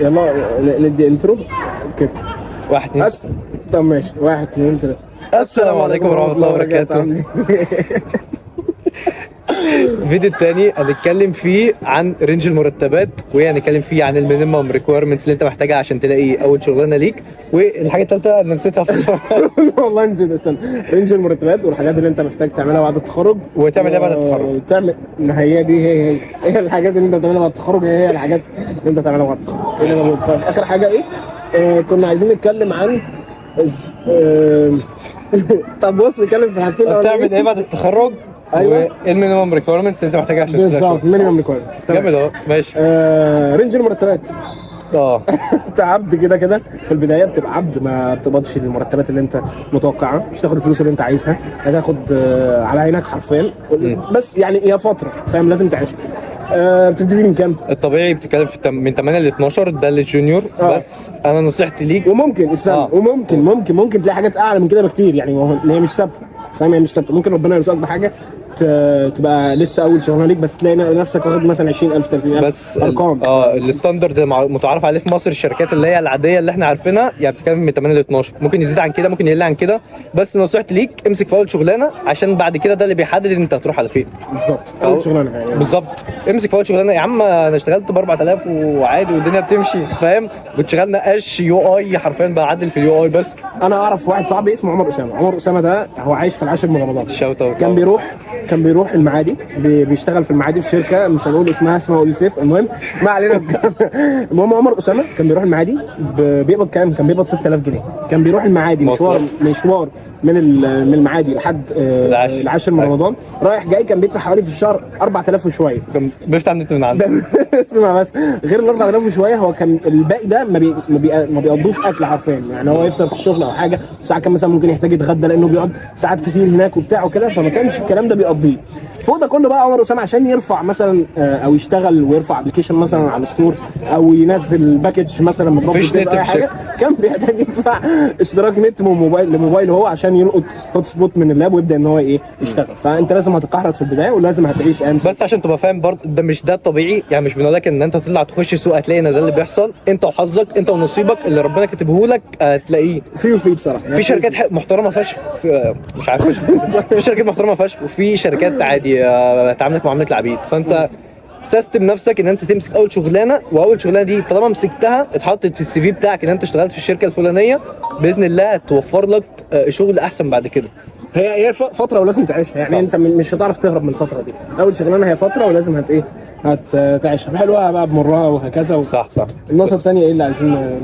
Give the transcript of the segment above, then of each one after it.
يلا ندي انترو كده. واحد اتنين. طب ماشي، 1 2 3. السلام عليكم ورحمة الله وبركاته. الفيديو التاني هنتكلم فيه عن رينج المرتبات، وهنتكلم فيه عن المينيمم ريكويرمنتس اللي انت محتاجها عشان تلاقي اول شغلانه ليك. والحاجه الثالثه انا نسيتها في الصراحه. والله نسيت. استنى، رينج المرتبات والحاجات اللي انت محتاج تعملها بعد التخرج. وتعمل ايه بعد التخرج؟ تعمل ما هي دي هي الحاجات اللي انت تعملها بعد التخرج، هي الحاجات اللي انت تعملها بعد التخرج. ايه اللي موجود؟ طيب اخر حاجه ايه؟ كنا عايزين نتكلم عن طب بص نتكلم في الحاجتين. تعمل ايه بعد التخرج؟ ايوه، المينيمم ريكويرمنتس اللي انت محتاجها عشان تلاقي شغل. بالظبط، مينيمم ريكويرمنتس. جامد اهو، ماشي. رينج المرتبات. انت عبد كده كده في البدايه، بتبقى عبد، ما بتقبضش المرتبات اللي انت متوقعها، مش تاخد الفلوس اللي انت عايزها، هتاخد على عينك حرفيا. بس يعني هي فتره، فاهم، لازم تعيشها. بتبتدي من كام؟ الطبيعي بتتكلم في من 8 ل 12، ده للجونيور. بس انا نصيحتي ليك، وممكن استنى، وممكن تلاقي حاجات اعلى من كده بكتير، يعني هي مش ثابته، فاهم، هي مش ثابته. ممكن ربنا يرزقك بحاجه تبقى لسه اول شغلانه ليك، بس تلاقي نفسك واخد مثلا 20,000 30,000 بس ارقام. الستاندرد متعارف عليه في مصر، الشركات اللي هي العاديه اللي احنا عارفينها يعني بتتكلم من 8 ل 12. ممكن يزيد عن كده، ممكن يقل عن كده، بس نصيحتي ليك امسك في اول شغلانه، عشان بعد كده ده اللي بيحدد انت هتروح على فين. بالظبط، اول شغلانه يعني. بالظبط، امسك في اول شغلانه. يا عم انا اشتغلت ب 4000 وعادي والدنيا بتمشي، فاهم. كنت شغال نقاش يو اي، حرفيا بعدل في اليو اي. بس انا اعرف واحد صاحبي اسمه عمر اسامه. عمر اسامه ده هو عايش في العاشر من رمضان. شوت اوت. كان بيروح المعادي، بيشتغل في المعادي في شركه مش هنقول اسمها اول سيف، المهم ما علينا. المهم عمر اسامه كان بيروح المعادي، بيقبض كام؟ كان بيقبض 6000 جنيه. كان بيروح المعادي مشوار من المعادي لحد العاشر من رمضان، رايح جاي، كان بيدفع حوالي في الشهر 4000 وشويه. كان بيفتح النت من عنده. اسمع بس، غير ال 4000 وشويه، هو كان الباقي ده ما بيقضوش اكل حرفيا، يعني هو يفطر في الشغل او حاجه، ساعات كان مثلا ممكن يحتاج يتغدى لانه بيقعد ساعات كتير هناك وبتاع وكده، فما كانش الكلام ده بيقضيه. فوق ده كله بقى عمر اسامه عشان يرفع مثلا او يشتغل ويرفع ابلكيشن مثلا على الستور، او ينزل باكج مثلا من مفيش نت اي حاجه، كان بيحتاج يدفع اشتراك نت من موبايل هو عشان يلقط هوت سبوت من اللاب ويبدا ان هو يشتغل. فانت لازم هتقحرط في البدايه، ولازم هتعيش ايام. بس عشان تبقى فاهم برضه، ده مش ده الطبيعي، يعني مش بنقول لك ان انت تطلع تخش السوق هتلاقي ان ده اللي بيحصل. انت وحظك، انت ونصيبك اللي ربنا كاتبه لك هتلاقيه. في بصراحه في شركات محترمه فشخ، مش عارف في شركات محترمه فشخ، وفي شركات عادي تعاملك معامله العبيد. فانت سيستم نفسك ان انت تمسك اول شغلانه، واول شغلانه دي طالما مسكتها اتحطت في السي في بتاعك ان انت اشتغلت في الشركه الفلانيه، باذن الله هتوفر لك شغل احسن بعد كده. هي فتره ولازم تعيشها، يعني صح. انت مش هتعرف تهرب من الفتره دي. اول شغلانه هي فتره ولازم هتعيشها بحلوها بقى بمرها وهكذا. صح. النقطه الثانيه ايه اللي عايزين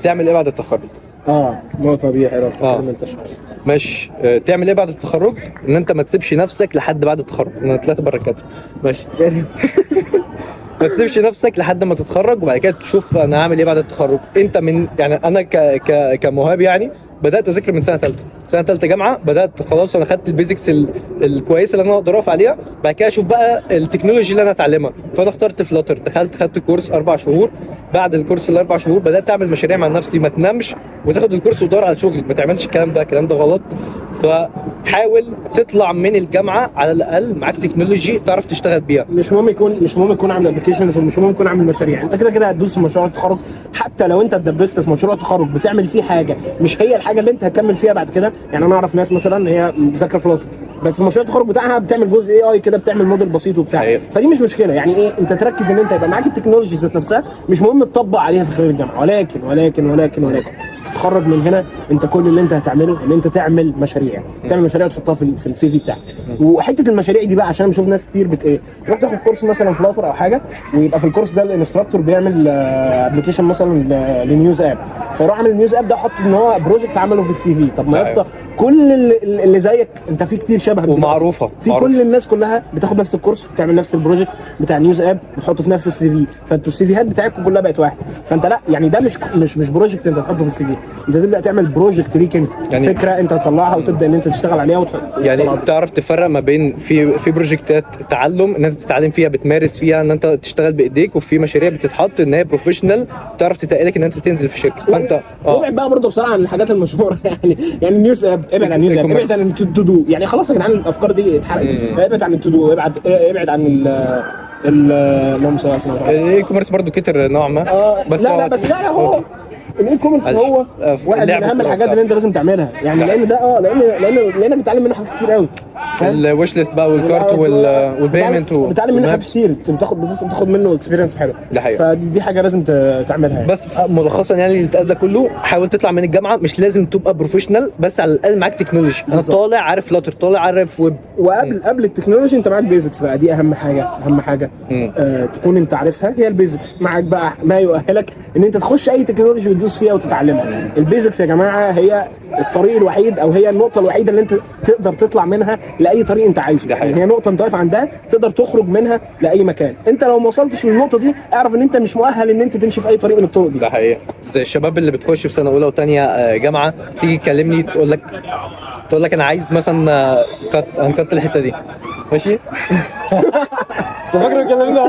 تعمل ايه بعد التخرج؟ النقطه دي حلوه. انت شويه ماشي. تعمل ايه بعد التخرج؟ ان انت ما تسيبش نفسك لحد بعد التخرج. انا طلعت بره الكادر، ماشي. ما تسيبش نفسك لحد ما تتخرج وبعد كده تشوف انا هعمل ايه بعد التخرج. انت من يعني انا كمهاب يعني بدات اذاكر من سنه ثالثه جامعه. بدات خلاص، انا خدت البيزكس الكويسه اللي انا اقدر اقف عليها. بعد كده اشوف بقى التكنولوجي اللي انا اتعلمها. فانا اخترت فلاتر، خدت كورس 4 شهور. بعد الكورس ال4 شهور بدات اعمل مشاريع مع نفسي. ما تنامش وتاخد الكورس وتدور على شغل، ما تعملش الكلام ده غلط. فحاول تطلع من الجامعه على الاقل معاك تكنولوجي تعرف تشتغل بيها. مش مهم يكون عامل ابلكيشنز، ومش مهم يكون عامل مشاريع. انت كده هتدوس في مشروع التخرج. حتى لو انت اتدبست في مشروع التخرج بتعمل فيه حاجه مش هي الحاجه اللي انت هتكمل فيها بعد كده. يعني انا اعرف ناس مثلا هي بتذاكر فلاتر، بس في مشروع التخرج بتاعها بتعمل جزء اي كده، بتعمل موديل بسيط وبتاع. فدي مش مشكله، يعني انت تركز ان انت يبقى معاك التكنولوجي ذات نفسها، مش مهم تطبق عليها في خلال الجامعه. ولكن تتخرج من هنا انت كل اللي انت هتعمله ان انت تعمل مشاريع وتحطها في السي في بتاعك. وحته المشاريع دي بقى، عشان بشوف ناس كتير تروح تاخد كورس مثلا فلاتر او حاجه، ويبقى في الكورس ده الانستراكتور بيعمل ابلكيشن مثلا لنيوز اب، فيروح عامل النيوز اب ده حط ان هو بروجكت عمله في السي في. طب ما يا اسطى كل اللي زيك انت في كتير شبهك ومعروفه كل الناس كلها بتاخد نفس الكورس وبتعمل نفس البروجكت بتاع نيوز اب وتحطه في نفس السي في. فانتوا السي فيهات بتاعتكم كلها بقت واحد. فانت لا، يعني ده مش بروجكت انت تحطه في السي في، انت تبدا تعمل بروجكت ليك انت، يعني فكره انت تطلعها وتبدا ان انت تشتغل عليها يعني تعرف تفرق ما بين في بروجكتات تعلم ان انت تتعلم فيها بتمارس فيها ان انت تشتغل بايديك، وفي مشاريع بتتحط ان هي بروفيشنال تعرف تتقلك ان انت تنزل في شركه. فانت ابعد بقى برضه بصراحه عن الحاجات المشهوره. يعني نيوز اب، ابعد عن نيوز اب، ابعد عن التو دو. يعني خلاص يا جدعان الافكار دي اتحرقت. ابعد عن التو دو، ابعد عن اللهم صل على سيدنا محمد. الاي كوميرس برضه كتر نوعا ما. لا هو الاي كوميرس هو واحد من اهم الحاجات اللي انت لازم تعملها يعني، لان ده لان بتتعلم منه حاجات كتير قوي. الويش ليست بقى والكارت والبيمنت بتتعلم منه حاجات كتير، بتاخد منه اكسبيرينس حلو. ده حقيقة. فدي حاجه لازم تعملها يعني. بس ملخصا يعني اللي اتقال ده كله، حاول تطلع من الجامعه مش لازم تبقى بروفيشنال، بس على الاقل معاك تكنولوجي. انا طالع عارف فلاتر، طالع عارف ويب، وقبل التكنولوجي انت معاك بيزكس بقى. دي اهم حاجه تكون انت عارفها، هي البيزكس. معاك بقى ما يؤهلك ان انت تخش اي تكنولوجي وتدوس فيها وتتعلمها. البيزكس يا جماعه هي الطريق الوحيد، او هي النقطه الوحيده اللي انت تقدر تطلع منها لاي طريق انت عايزه. يعني هي نقطه انت واقف عندها تقدر تخرج منها لاي مكان. انت لو ما وصلتش للنقطه دي اعرف ان انت مش مؤهل ان انت تمشي في اي طريق من الطرق دي. ده حقيقة. زي الشباب اللي بتخش في سنه اولى وثانيه جامعه، تيجي تكلمني تقول لك انا عايز مثلا هنكت الحته دي، ماشي. فاكر كلمني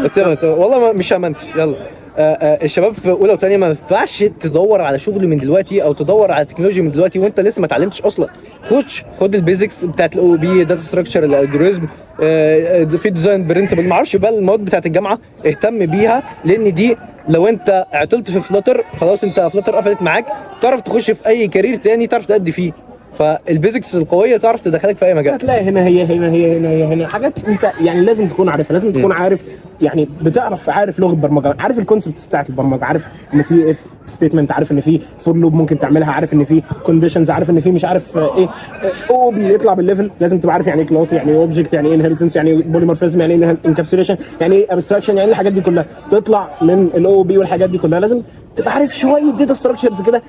بس والله مش همنتش. يلا الشباب في اولى وثانيه ما ينفعش تدور على شغل من دلوقتي او تدور على تكنولوجيا من دلوقتي وانت لسه ما اتعلمتش اصلا. خد البيزكس بتاعت الاو بي، داتا ستراكشر، الالجوريزم، في ديزاين برنسبل، ما اعرفش بقى المواد بتاعت الجامعه اهتم بيها، لان دي لو انت عطلت في فلاتر خلاص انت فلاتر قفلت معاك، تعرف تخش في اي كارير تاني تعرف تأدي فيه. فالبيزكس القويه تعرف تدخلك في اي مجال. هتلاقي هنا حاجات انت يعني لازم تكون عارفها، لازم تكون عارف يعني عارف لغه برمجه، عارف الكونسبتس بتاعت البرمجه، عارف ان في اف ستيتمنت، عارف ان في فور لوب ممكن تعملها، عارف ان في كونديشنز، عارف ان في مش عارف ايه او بيطلع بالليفل. لازم تبقى عارف يعني ايه كلاس، يعني ايه اوبجكت، يعني ايه انهيرتنس، يعني ايه بوليمورفيزم، يعني ايه انكابسوليشن، يعني ايه ابستراكشن، يعني ايه الحاجات دي كلها. تطلع من الاو بي والحاجات دي كلها لازم تبقى عارف شويه داتا ستراكشرز كده.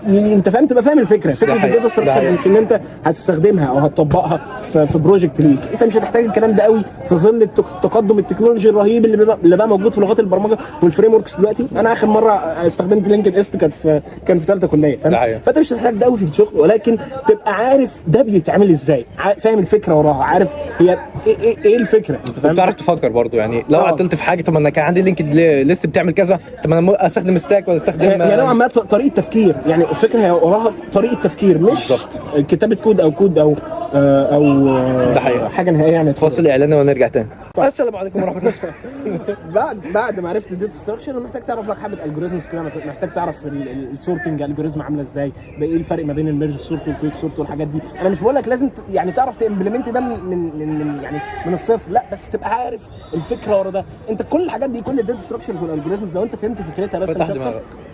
انت فاهم، تبقى فاهم فكره الداتا ستراكشرز، مش ان انت هتستخدمها او هتطبقها في بروجكت ليك. انت مش هتحتاج الكلام ده قوي في ظل التقدم التكنولوجي الرهيب اللي بقى موجود في لغات البرمجه والفريم وركس دلوقتي. انا اخر مره استخدمت لينكد است كان في ثالثه كليه، فاهم؟ فانت مش هتحتاج ده قوي في الشغل، ولكن تبقى عارف ده بيتعمل ازاي، فاهم الفكره وراها، عارف هي ايه الفكره. انت فاهم، بتعرف تفكر برضو يعني. لو عطلت في حاجه، طب انا كان عندي لينكد ليست بتعمل كذا، طب انا استخدم ستاك ولا استخدم يعني نوعا ما طريقه تفكير. يعني الفكره هي وراها طريقه تفكير، مش بالزبط كتابه كود او حاجه نهائيه. يعني فاصل اعلاني ونرجع تاني. السلام عليكم ورحمه الله. بعد ما عرفت الداتا ستراكشر محتاج تعرف لك حبه الجوريزمز كده، محتاج تعرف السورتنج الجوريزم عامله ازاي، ايه الفرق ما بين الميرج سورت والكويك سورت والحاجات دي. انا مش بقول لك لازم يعني تعرف تمبلمنت ده من الصفر، لا، بس تبقى عارف الفكره ورا ده. انت كل الحاجات دي، كل الداتا ستراكشرز والالجوريزمز لو انت فهمت فكرتها بس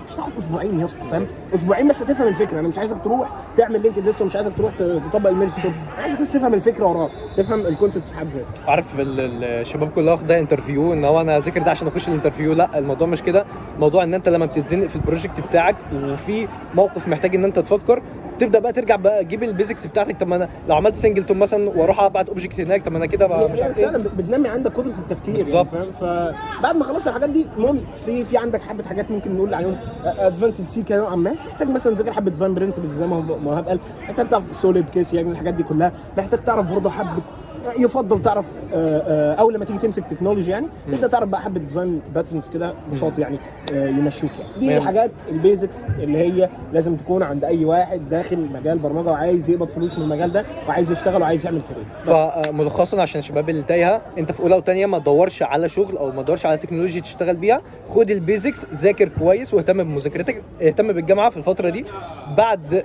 مش هتاخد اسبوعين يا اسطى، فاهم؟ اسبوعين بس هتفهم الفكره. انا مش عايزك تروح تعمل لينكد ليست، ومش عايزك تروح تطبق الميرج سورت، عايزك بس تفهم الفكره وراه، تفهم الكونسبت في حد ذاته. عارف الشباب كلها واخده انترفيو ان هو انا اذاكر ده عشان اخش الانترفيو. لا، الموضوع مش كده. الموضوع ان انت لما بتتزنق في البروجكت بتاعك وفي موقف محتاج ان انت تفكر، تبدا بقى ترجع بقى تجيب البيزكس بتاعتك. طب ما انا لو عملت سنجلتون مثلا واروح ابعت اوبجكت هناك، طب ما انا كده بقى مش عارف فعلا بتنمي عندك قدره التفكير بالظبط. يعني، فاهم؟ فبعد ما خلصت الحاجات دي، المهم في عندك حبه حاجات ممكن نقول عليهم ادفانسد سي كده نوعا ما. محتاج مثلا تذاكر حبه ديزاين برنسبلز زي ما مهاب قال، محتاج تعرف سوليد كيس، يعني الحاجات دي كلها. محتاج تعرف برضه حبه، يفضل تعرف اول لما تيجي تمسك تكنولوجي يعني تبدا تعرف بقى حبه ديزاين باترنز كده بساط يعني يمشوك يعني. دي الحاجات البيزكس اللي هي لازم تكون عند اي واحد داخل مجال برمجه وعايز يقبض فلوس من المجال ده وعايز يشتغل وعايز يعمل كارير. فملخصا عشان الشباب اللي تايهه، انت في اولى وثانيه ما تدورش على شغل او ما تدورش على تكنولوجي تشتغل بيها. خد البيزكس، ذاكر كويس واهتم بمذاكرتك، اهتم بالجامعه في الفتره دي. بعد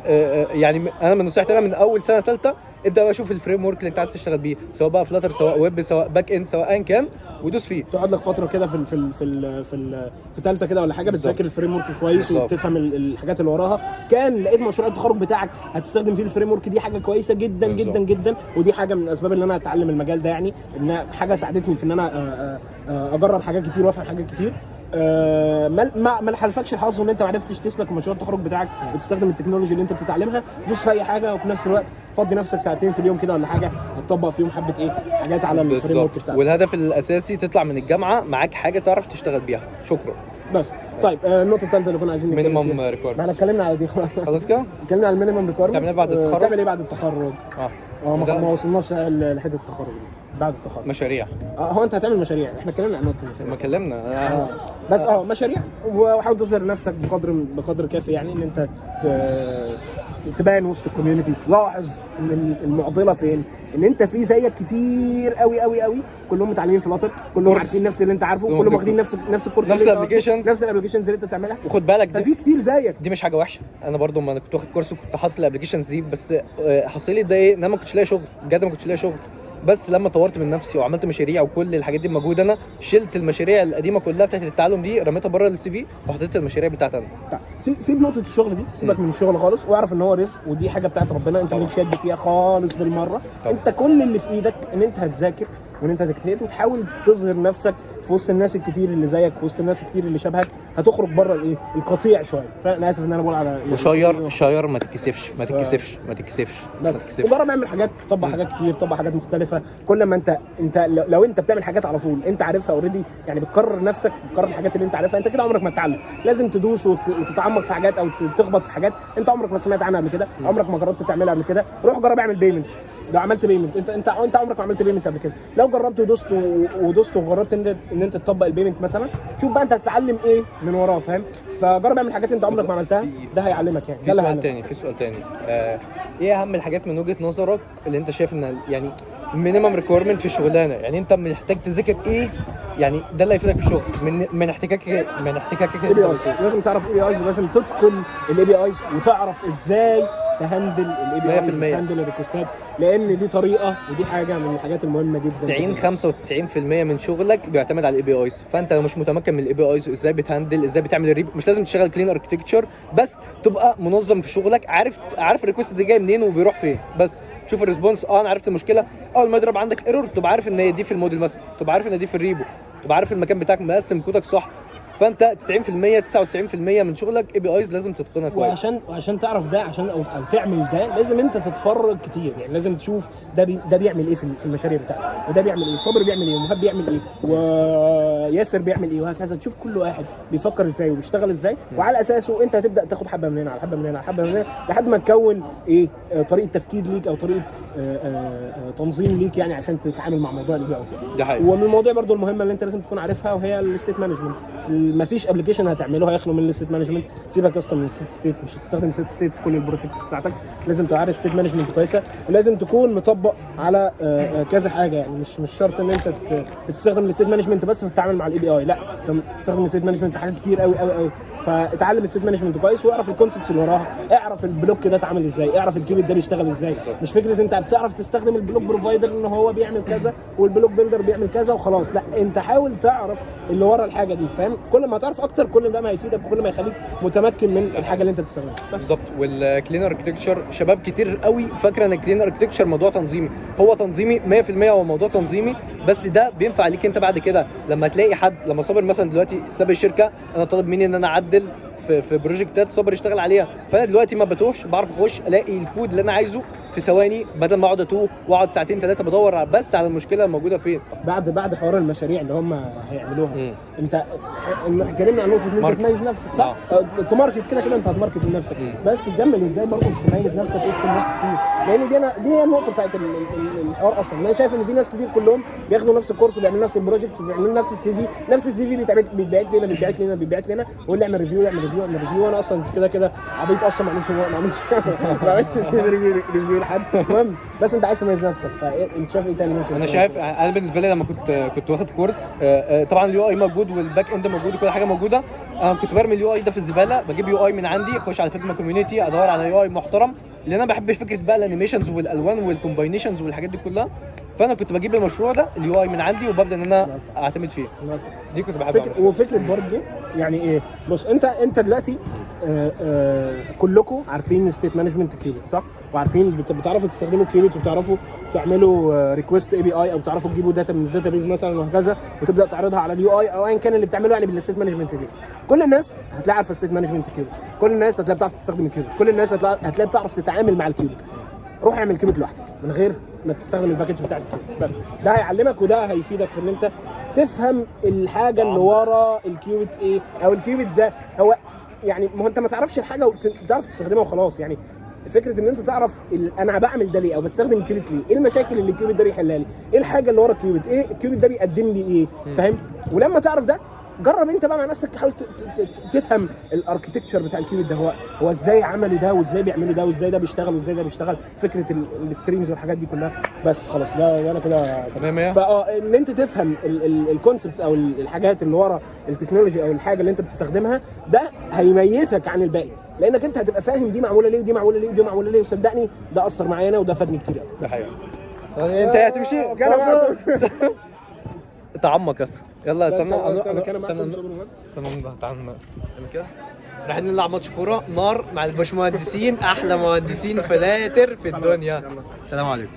يعني انا من نصيحتي، انا من اول سنه ثالثه ابدا بقى شوف الفريم ورك اللي انت عايز تشتغل بيه، سواء بقى فلاتر، سواء ويب، سواء باك اند، سواء ايا كان، ودوس فيه. تقعد لك فتره كده في ثالثه كده ولا حاجه، بتذاكر الفريم ورك كويس وتفهم الحاجات اللي وراها. كان لقيت مشروع التخرج بتاعك هتستخدم فيه الفريم ورك، دي حاجه كويسه جدا جدا جدا. ودي حاجه من الاسباب اللي انا اتعلم المجال ده، يعني ان حاجه ساعدتني في ان انا اجرب حاجات كتير وافهم حاجات كتير. ما حالفكش الحظ ان انت ما عرفتش تسلك مشروع التخرج بتاعك وتستخدم التكنولوجي اللي انت بتتعلمها. دوس في اي حاجه، وفي نفس الوقت فضي نفسك ساعتين في اليوم كده ولا حاجه، هتطبق فيهم حبه حاجات على الفريم ورك بتاعك. والهدف الاساسي تطلع من الجامعه معاك حاجه تعرف تشتغل بيها. شكرا. بس طيب النقطه الثالثه اللي كنا عايزين مينيمم ريكويرمنت. احنا اتكلمنا على دي خلاص كده. اتكلمنا على المينيمم ريكويرمنت. تعمل ايه بعد التخرج؟ تعمل ايه بعد التخرج؟ ما وصلناش لحته التخرج دي. بعد التخرج؟ مشاريع. هو انت هتعمل مشاريع، احنا اتكلمنا عن نقطه المشاريع. ما كلمنا بس مشاريع، وحاول تظهر نفسك بقدر كافي، يعني ان انت تبان وسط الكوميونتي. تلاحظ ان المعضله فين؟ ان انت في زيك كتير قوي قوي قوي، كلهم متعلمين في كلهم عارفين نفس اللي انت عارفه، كلهم واخدين نفس الكورس، نفس الابلكيشنز اللي انت بتعملها. وخد بالك ففي كتير زيك. دي مش حاجه وحشه. انا برضو ما انا كنت واخد كورس وكنت حاطط الابلكيشنز دي، بس حصل لي ده ايه؟ ان انا ما كنتش لاقي شغل، بجد ما كنتش لاقي شغل. بس لما طورت من نفسي وعملت مشاريع وكل الحاجات دي موجوده، انا شلت المشاريع القديمه كلها بتاعت التعلم دي، رميتها بره السي في وحطيت المشاريع بتاعتي انا. سيب نقطه الشغل دي، سيبك من الشغل خالص، واعرف ان هو رزق ودي حاجه بتاعت ربنا، انت مالكش يد فيها خالص بالمره. انت كل اللي في ايدك ان انت هتذاكر وان انت تجتهد وتحاول تظهر نفسك في وسط الناس الكتير اللي زيك، في وسط الناس الكتير اللي شبهك. هتخرج بره الايه القطيع شويه. فانا اسف ان انا بقول على وشاير ما تتكسفش ما تتكسفش. وجرب اعمل حاجات، طبق حاجات كتير، طبق حاجات مختلفه. كل ما انت لو انت بتعمل حاجات على طول انت عارفها اوريدي، يعني بتكرر نفسك، بتكرر الحاجات اللي انت عارفها، انت كده عمرك ما تتعلم. لازم تدوس وتتعمق في حاجات او تخبط في حاجات انت عمرك ما سمعت عنها قبل كده، عمرك ما جربت تعملها قبل كده. روح جرب اعمل بيمنت. لو عملت بيمنت انت عمرك ما عملت بيمنت قبل كده، لو جربت ودوست وجربت ان انت تطبق البيمنت مثلا، شوف بقى انت هتتعلم ايه من وراه، فاهم؟ فجرب اعمل حاجات انت عمرك ما عملتها، ده هيعلمك. يعني في سؤال تاني ايه اهم الحاجات من وجهة نظرك اللي انت شايف ان يعني مينيمم ريكويرمنت في الشغلانه؟ يعني انت محتاج تذاكر ايه يعني ده اللي هيفيدك في الشغل من احتكاكك اي بي ايز. لازم تعرف اي بي ايز، ولازم تتقن الاي بي ايز وتعرف ازاي تهندل الاي بي ايز، تهندل الريكوستات، لان دي طريقه ودي حاجه من الحاجات المهمه جدا. 95% من شغلك بيعتمد على الاي بي ايز. فانت لو مش متمكن من الاي بي ايز وازاي بتهندل، ازاي بتعمل الريب، مش لازم تشتغل كلين اركتكتشر، بس تبقى منظم في شغلك، عارف الريكوست ده جاي منين وبيروح فين. بس شوف الريسبونس، انا عرفت المشكله، اول ما يضرب عندك ايرور تبقى عارف ان هي دي في الموديل مثلا، تبقى عارف ان دي في الريبو، تبقى عارف المكان بتاعك مقسم كودك صح. فانت 90% 99% من شغلك اي بي ايز لازم تتقنها كويس. وعشان تعرف ده، عشان او تعمل ده، لازم انت تتفرج كتير. يعني لازم تشوف ده بيعمل ايه في المشاريع بتاعته، وده بيعمل ايه، صابر بيعمل ايه، ومهاب بيعمل ايه، وياسر بيعمل ايه، وهكذا. تشوف كل واحد بيفكر ازاي وبيشتغل ازاي، وعلى اساسه انت هتبدا تاخد حبه من هنا على حبه من هنا على حبه من هنا، لحد ما تكون ايه طريقه تفكير ليك او طريقه تنظيم ليك، يعني عشان تتعامل مع موضوع الاي بي ايز. ده حقيقي. ومن المواضيع برضو المهمه اللي انت لازم تكون عارفها، وهي الستيت مانجمنت. مفيش ابلكيشن هتعمله هيخلو من الستيت مانجمنت. سيبك اصلا من الست ستيت، مش هتستخدم الست ستيت في كل البروجكتس بتاعتك. لازم تبقى عارف ستيت مانجمنت كويسه، ولازم تكون مطبق على كذا حاجه. يعني مش شرط ان انت تستخدم الستيت مانجمنت بس في التعامل مع الاي بي اي، لا، انت تستخدم الستيت مانجمنت في حاجات كتير قوي قوي قوي. فاتعلم الستيت مانجمنت كويس، واعرف الكونسبتس اللي وراها، اعرف البلوك ده اتعمل ازاي، اعرف الكيوبيت ده بيشتغل ازاي. مش فكره انت بتعرف تستخدم البلوك بروفايدر ان هو بيعمل كذا والبلوك بيلدر بيعمل كذا وخلاص، لا، انت حاول تعرف اللي ورا الحاجه دي، فاهم؟ كل ما تعرف اكتر كل ده ما هيفيدك، وكل ما يخليك متمكن من الحاجه اللي انت بتستخدمها. بالظبط. والكلين اركتكتشر شباب كتير قوي فاكره ان الكلين اركتكتشر موضوع تنظيمي. هو تنظيمي 100%، هو موضوع تنظيمي، بس ده بينفع ليك انت بعد كده لما تلاقي حد. لما صابر مثلا دلوقتي ساب الشركه، انا طالب مني ان انا اعدل في بروجكتات صابر يشتغل عليها، فانا دلوقتي ما بتوهش، بعرف اخش الاقي الكود اللي انا عايزه في ثواني، بدل ما اقعد اتوه واقعد ساعتين ثلاثه بدور بس على المشكله الموجوده فين. بعد حوار المشاريع اللي هم هيعملوها، انت اتكلمنا عن نقطه ان انت تميز نفسك، صح؟ تماركت كده انت هتماركت لنفسك، بس تكمل ازاي برضه تميز نفسك وسط الناس كتير، لان دي هي النقطه بتاعت الحوار اصلا. انا شايف ان في ناس كتير كلهم بياخدوا نفس الكورس وبيعملوا نفس البروجكت وبيعملوا نفس السي في بيتبعت لنا واللي يعمل ريفيو يعمل ريفيو، وانا اصلا كده عبيط اصلا ما اعملش ريفيو لحد. المهم بس انت عايز تميز نفسك، فانت شايف ايه تاني ممكن؟ انا شايف، انا بالنسبه لي لما كنت واخد كورس، طبعا اليو اي موجود والباك اند موجود وكل حاجه موجوده. انا كنت برمي اليو اي ده في الزباله، بجيب يو اي من عندي، اخش على فيجما كوميونتي ادور على يو اي محترم، لان انا بحب فكره بقى الانيميشنز والالوان والكومباينيشنز والحاجات دي كلها. فانا كنت بجيب المشروع ده اليو اي من عندي وببدا ان انا اعتمد فيه. دي كنت بحب وفكره برضه يعني ايه، بص انت دلوقتي كلكم عارفين ستيت مانجمنت كيوبيت، صح؟ وعارفين بتعرفوا تستخدموا كيوبيت وبتعرفوا تعملوا ريكوست اي بي اي، او بتعرفوا تجيبوا داتا من الداتابيز مثلا وهكذا، وتبدا تعرضها على اليو اي او ايا كان اللي بتعمله يعني بالستيت مانجمنت كيوبيت. كل الناس هتلاقي عارفه الستيت مانجمنت كيوبيت، كل الناس هتلاقي بتعرف تستخدم الكيوبيت، كل الناس هتلاقي بتعرف تتعامل مع الكيوبيت. روح اعمل كيوبيت لوحدك من غير ما تستخدم الباكج بتاع الكيوبيت، بس ده هيعلمك وده هيفيدك في ان انت تفهم الحاجه اللي ورا الكيوبيت ايه، او الكيوبيت ده هو يعني، ما هو انت ما تعرفش الحاجه وتعرف تستخدمها وخلاص. يعني فكره ان انت تعرف انا بعمل ده ليه او بستخدم الكيوبيت ليه، ايه المشاكل اللي الكيوبيت ده بيحلها لي، ايه الحاجه اللي ورا الكيوبيت، ايه الكيوبيت ده بيقدم لي ايه، فاهم؟ ولما تعرف ده جرب انت بقى مع نفسك تحاول تفهم الاركتكتشر بتاع الكيوبيت ده، هو ازاي عملوا ده وازاي بيعملوا ده وازاي ده بيشتغل وازاي ده بيشتغل، فكره الستريمز والحاجات دي كلها. بس خلاص ده انا كده تمام. ان انت تفهم الكونسبتس او الحاجات اللي ورا التكنولوجي او الحاجه اللي انت بتستخدمها، ده هيميزك عن الباقي، لانك انت هتبقى فاهم دي معموله ليه ودي معموله ليه ودي معموله ليه، وصدقني ده اثر معايا انا وده فادني كتير قوي. ده حقيقي. انت هتمشي تعمق يا اسطى. يلا استنى تعال نعمل كده. رايحين نلعب ماتش كوره نار مع الباشمهندسين، احلى مهندسين فلاتر في الدنيا. السلام عليكم.